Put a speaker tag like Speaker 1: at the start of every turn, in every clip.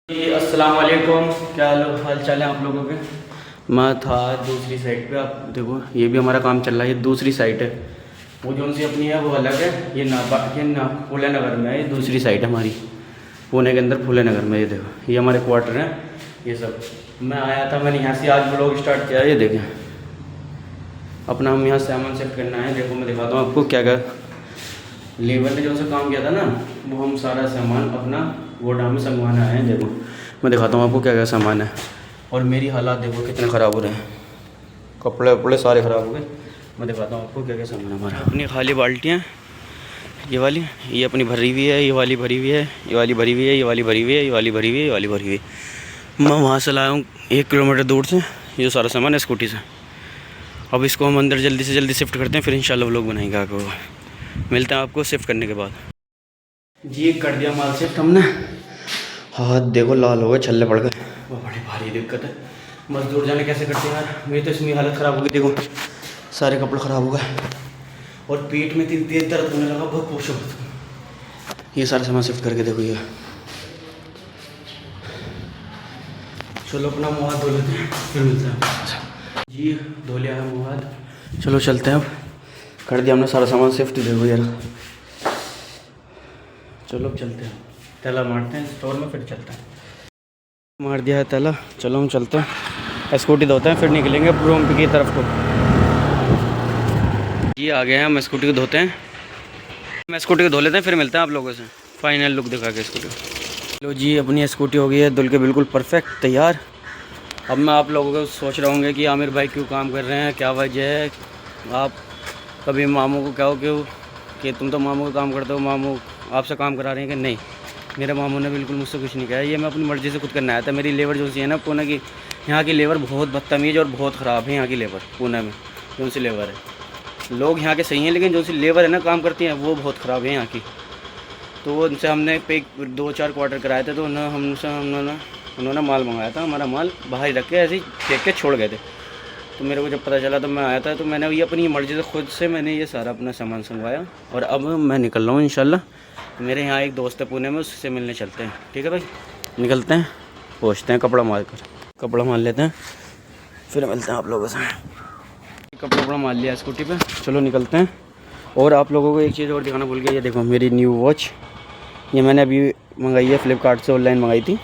Speaker 1: जी अस्सलाम वालेकुम। क्या हाल चाल है आप लोगों के। मैं था दूसरी साइड पे, आप देखो ये भी हमारा काम चल रहा है। ये दूसरी साइड है, वो जो सी अपनी है वो अलग है। ये ना फूले नगर में है, ये दूसरी साइड है हमारी पुणे के अंदर फूले नगर में। ये देखो ये हमारे क्वार्टर हैं ये सब। मैं आया था, मैंने यहाँ से आज ब्लॉग स्टार्ट किया है। ये देखें अपना हम यहाँ सामान सेट करना है। देखो मैं दिखाता हूँ आपको क्या क्या लेबर ने जो सा काम किया था ना, वो हम सारा सामान अपना गोदाम में संगवाना है। देखो मैं दिखाता हूँ आपको क्या क्या सामान है। और मेरी हालात देखो कितने ख़राब हो रहे हैं, कपड़े वपड़े सारे ख़राब हो गए। मैं दिखाता हूँ आपको क्या क्या सामान है हमारा। अपनी खाली बाल्टियाँ ये वाली, ये अपनी भरी हुई है, ये वाली भरी हुई है, ये वाली भरी हुई है, ये वाली भरी हुई है, ये वाली भरी हुई है, ये वाली भरी हुई है। मैं वहाँ से लाया हूँ 1 किलोमीटर दूर से ये सारा सामान है स्कूटी से। अब इसको हम अंदर जल्दी से जल्दी शिफ्ट करते हैं, फिर इंशाल्लाह व्लॉग बनाएंगे आपको। मिलते हैं आपको शिफ्ट करने के बाद। जी कर दिया माल शिफ्ट हमने। हाथ देखो लाल हो गए, छल्ले पड़ गए, वो बड़ी भारी दिक्कत है। मजदूर जाने कैसे करते हैं यार। मेरी तो इसमें हालत ख़राब हो गई, देखो सारे कपड़े ख़राब हो गए और पेट में इतनी तेज दर्द होने लगा, बहुत पूछो मत। ये सारा सामान शिफ्ट करके देखो ये। चलो अपना मुँह हाथ धो लेते हैं, फिर मिलते हैं। जी धो लिया है मुँह हाथ, चलो चलते हैं। अब कर दिया हमने सारा सामान शिफ्ट, देखो यार। चलो अब चलते हैं, ताला मारते हैं स्टोर में, फिर चलते हैं। मार दिया है ताला, चलो हम चलते हैं। स्कूटी धोते हैं, फिर निकलेंगे रूम की तरफ को। ये आ गए हैं, हम स्कूटी को धोते हैं। मैं स्कूटी को धो लेते हैं, फिर मिलते हैं आप लोगों से फाइनल लुक दिखा के स्कूटी को। लो जी अपनी स्कूटी हो गई है धुल के बिल्कुल परफेक्ट तैयार। अब मैं आप लोगों को सोच रहा हूँ कि आमिर भाई क्यों काम कर रहे हैं, क्या वजह है। आप कभी मामू को कहो कि तुम तो मामू का काम करते हो, मामू आपसे काम करा रहे हैं कि नहीं। मेरे मामू ने बिल्कुल मुझसे कुछ नहीं कहा, ये मैं अपनी मर्ज़ी से खुद करना आया था। मेरी लेबर जो सी है ना पुणे की, यहाँ की लेबर बहुत बदतमीज़ और बहुत ख़राब है। यहाँ की लेबर पुणे में जो सी लेबर है, लोग यहाँ के सही हैं लेकिन जो सी लेबर है ना काम करती हैं वो बहुत ख़राब है यहाँ की। तो उनसे हमने पे 2-4 क्वार्टर कराए थे, तो उन्होंने माल मंगाया था। हमारा माल बाहर ही रख के ऐसे ही फेंक के छोड़ गए थे। तो मेरे को जब पता चला तो मैं आया था, तो मैंने ये अपनी मर्ज़ी से खुद से मैंने ये सारा अपना सामान संगवाया। और अब मैं निकल रहा हूँ इंशाल्लाह। मेरे यहाँ एक दोस्त है पुणे में, उससे मिलने चलते हैं। ठीक है भाई, निकलते हैं, पहुँचते हैं। कपड़ा मार लेते हैं, फिर मिलते हैं आप लोगों से। कपड़ा मार लिया स्कूटी पे, चलो निकलते हैं। और आप लोगों को एक चीज़ और दिखाना भूल गया, ये देखो मेरी न्यू वॉच। ये मैंने अभी मंगाई है, फ्लिपकार्ट से ऑनलाइन मंगाई थी,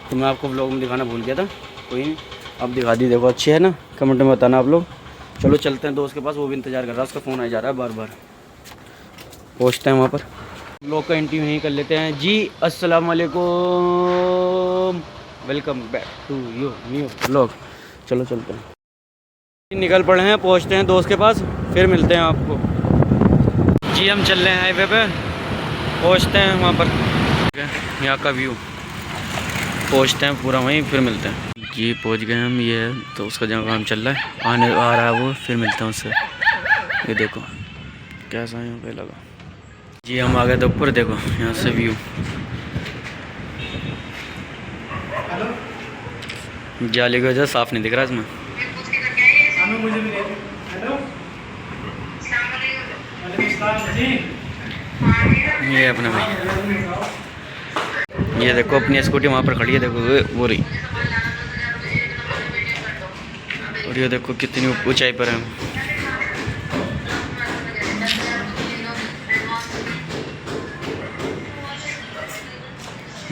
Speaker 1: तो मैं आपको व्लॉग में दिखाना भूल गया था। कोई नहीं, अब दिखा दी। देखो अच्छी है ना, कमेंट में बताना आप लोग। चलो चलते हैं दोस्त के पास, वो भी इंतज़ार कर रहा है, उसका फ़ोन आ जा रहा है बार बार। पहुँचते हैं वहाँ पर, लोग का इंटरव्यू नहीं कर लेते हैं। जी अस्सलाम वालेकुम, welcome back to you new vlog. चलो चलते हैं, निकल पड़े हैं, पहुँचते हैं दोस्त के पास, फिर मिलते हैं आपको। जी हम चल रहे हैं हाईवे पे, पहुँचते हैं वहाँ पर। यहाँ का व्यू पहुँचते हैं पूरा वहीं, फिर मिलते हैं। जी पहुँच गए हम, ये है तो उसका जहाँ काम चल रहा है, आ रहा है वो, फिर मिलते हैं उससे। ये देखो कैसा यहाँ पे लगा। जी हम आ गए थे ऊपर, देखो यहाँ से व्यू। जाली की वजह साफ़ नहीं दिख रहा इसमें। ये अपना भाई, ये देखो अपनी स्कूटी वहाँ पर खड़ी है, देखो वो रही। और ये देखो कितनी ऊंचाई पर है।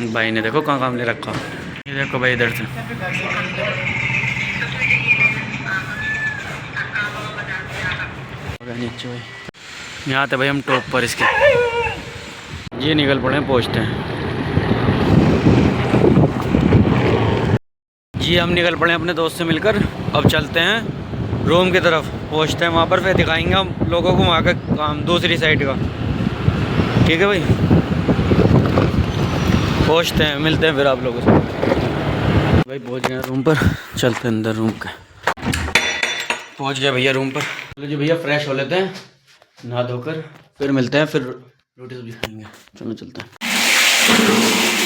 Speaker 1: भाई ने देखो कहाँ काम ले रखा। ये देखो भाई इधर से नीचे भाई, यहाँ थे भाई हम टॉप पर इसके। ये निकल पड़े हैं, पहुँचते हैं। जी हम निकल पड़े हैं अपने दोस्त से मिलकर, अब चलते हैं रूम की तरफ। पहुँचते हैं वहाँ पर, फिर दिखाएंगे हम लोगों को वहाँ का काम दूसरी साइड का। ठीक है भाई, पहुँचते हैं, मिलते हैं फिर आप लोगों से। भाई पहुँच गए रूम पर, चलते हैं अंदर रूम के। पहुँच गए भैया रूम पर। चलो जी भैया फ्रेश हो लेते हैं नहा धोकर, फिर मिलते हैं, फिर रोटी सब्जी खाएंगे। चलो चलते हैं।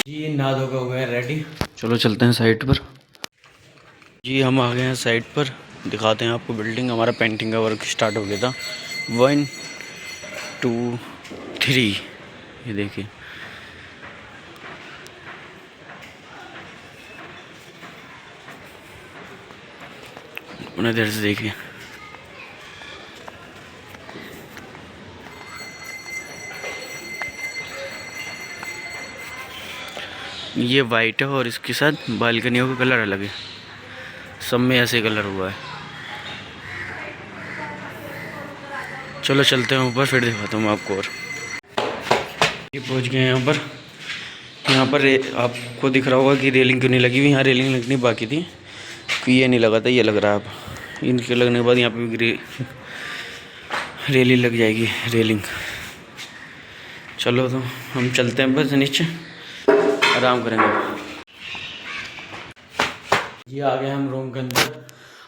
Speaker 1: जी नहा धोकर हो गए हैं रेडी, चलो चलते हैं साइट पर। जी हम आ गए हैं साइट पर, दिखाते हैं आपको बिल्डिंग। हमारा पेंटिंग का वर्क स्टार्ट हो गया था। 1 2 3, ये देखिए अपने इधर से देखिए, ये वाइट है और इसके साथ बालकनियों का कलर अलग है, सब में ऐसे कलर हुआ है। चलो चलते हैं ऊपर, फिर दिखाता हूँ आपको। और ये पहुँच गए हैं यहाँ पर आपको दिख रहा होगा कि रेलिंग क्यों नहीं लगी हुई। यहाँ रेलिंग लगनी बाकी थी, कि ये नहीं लगा था, ये लग रहा है अब। इनके लगने के बाद यहाँ पे भी रेलिंग लग जाएगी, रेलिंग। चलो तो हम चलते हैं बस नीचे, आराम करेंगे। ये आ गए हम रूम के अंदर।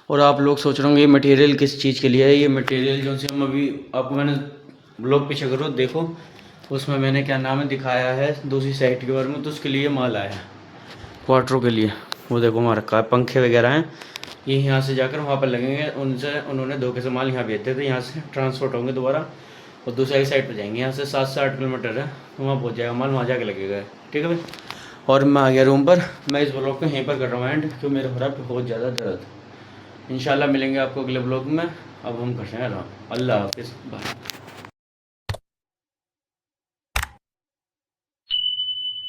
Speaker 1: और आप लोग सोच रहे होंगे ये मटेरियल किस चीज़ के लिए है। ये मटेरियल जो से हम अभी आपको मैंने ब्लॉग पीछे करो देखो, उसमें मैंने क्या नाम है दिखाया है दूसरी साइड के बारे में, तो उसके लिए माल आया है क्वार्टरों के लिए। वो देखो वहाँ रखा है, पंखे वगैरह हैं, ये यहाँ से जाकर वहाँ पर लगेंगे। उन्होंने धोखे से माल यहाँ भेजते थे, यहाँ से ट्रांसपोर्ट होंगे दोबारा और दूसरी साइड पर जाएंगे। यहाँ से 7 से 8 किलोमीटर है, तो वहाँ पहुँच जाएगा माल, वहाँ जाके लगेगा। ठीक है भाई। और मैं आ गया रूम पर। मैं इस ब्लॉग को यहीं पर कर रहा हूँ एंड, क्योंकि मेरे हो रहा है बहुत ज़्यादा दर्द। इंशाल्लाह मिलेंगे आपको अगले ब्लॉग में। अब हम करते हैं आराम। अल्लाह हाफिज़, बाय।